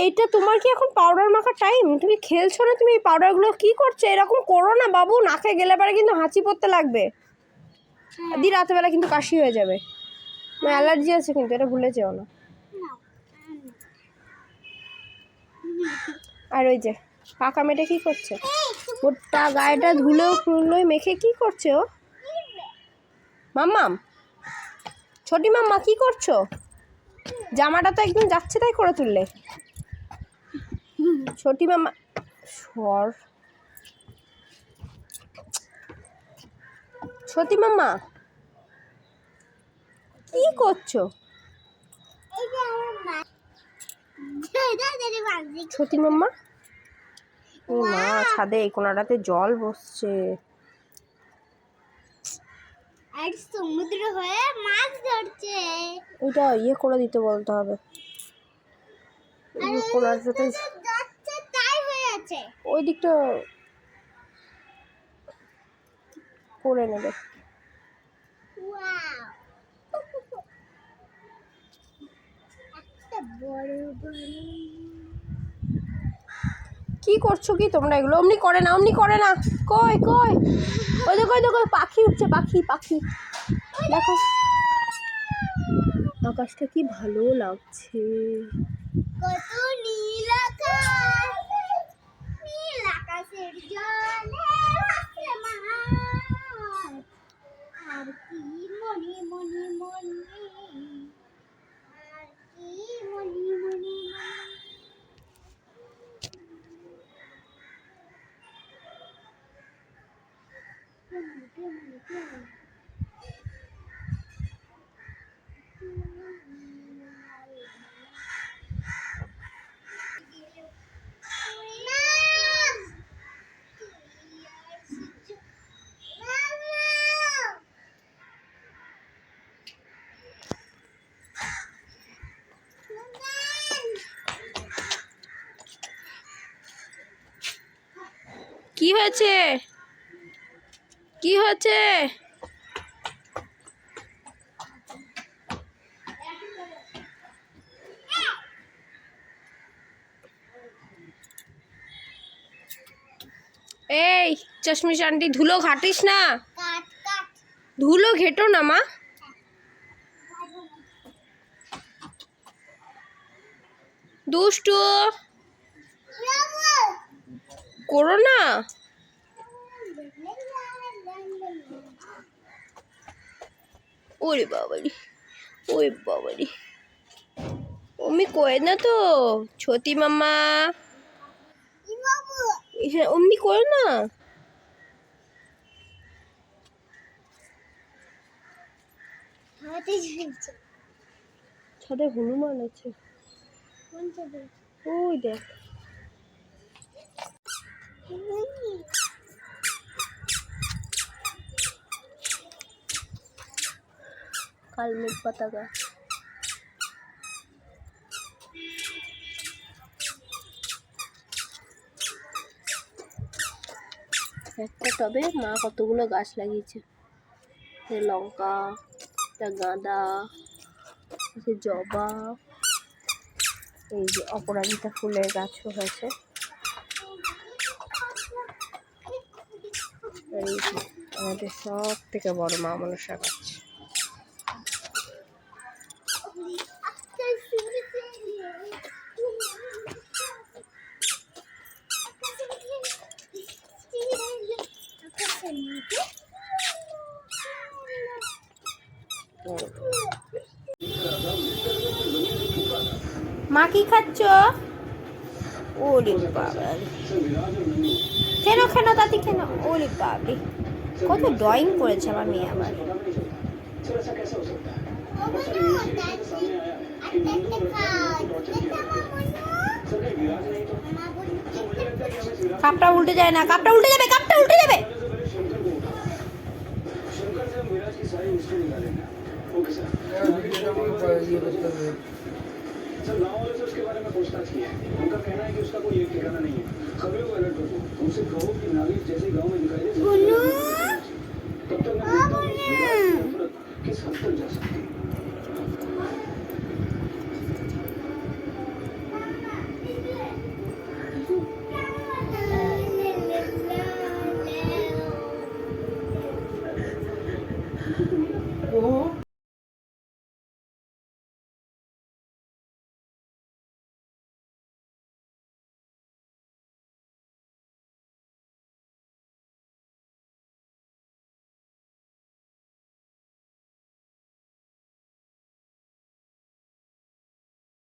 এইটা তোমার কি এখন পাউডার মাখার টাইম? তুমি খেলছো না? তুমি এই পাউডারগুলো কি করছো? এরকম করো না বাবু, নাকে গেলে পরে কিন্তু হাঁচি পড়তে লাগবে। দি রাতেবেলা কিন্তু কাশি হয়ে যাবে। অ্যালার্জি আছে কিন্তু, এটা ভুলে যেও না। আর ওই যে পাকা মেয়েটা কি করছে? ওটা গায়েটা ধুলোয় মেখে কি করছে ও? মাম্মাম, ছোটি মাম্মা কি করছো? জামাটা তো একদম যাচ্ছে তাই করে তুললে। ছোটি মাম্মা সর। ছোটি মাম্মা কি করছো? ছোটি মাম্মা, ও মা, ছাদে এই কোনাটাতে জল বসছে। আর সমুদ্র হয়ে মাছ ধরছে। ওইটা ইয়ে করে দিতে বলতে হবে। কোনাটাতে যাচ্ছে তাই হয়ে আছে। ওই দিকটা করে নেবে। ওয়াও, একটা বড় বড়। কি করছো কি তোমরা এগুলো? অমনি করে না, অমনি করে না। কই কই, ওই দেখো ওই দেখো পাখি উঠছে, পাখি পাখি দেখো। আকাশটা কি ভালো লাগছে। কত নীল আকাশ, নীল আকাশের জলে ভাসছে মাছ। আর কি মনে মনে মনে, আর কি মনে মনে মনে। কি হয়েছে? কি হয়েছে? এই চশমিশ আন্টি, ধুলো ঘাটিস না, ধুলো ঘেটো না মা। দুষ্টু করো না। ওরে বাবারি, ওরে বাবারি, অমনি করে না তো ছোটি মাম্মা। হ্যাঁ অমনি করো না। ছাদে হনুমান আছে। ওই দেখ। কালমেঘ পতাকা। একটা টবে মা কতগুলো গাছ লাগিয়েছে। লঙ্কা, গাঁদা, জবা, এই যে অপরাজিতা ফুলের গাছও হয়েছে। এই যে আমাদের সব থেকে বড় মা মনসা গাছ। মা কি খাচ্ছ? ওরে বাবা, কেন কেন দাদি কেন? ওরে বাবা, কত ড্রয়িং করেছে আমার মেয়ে। আবার কাপটা উল্টে যায় না, কাপটা উল্টে যাবে, কাপটা উল্টে যাবে।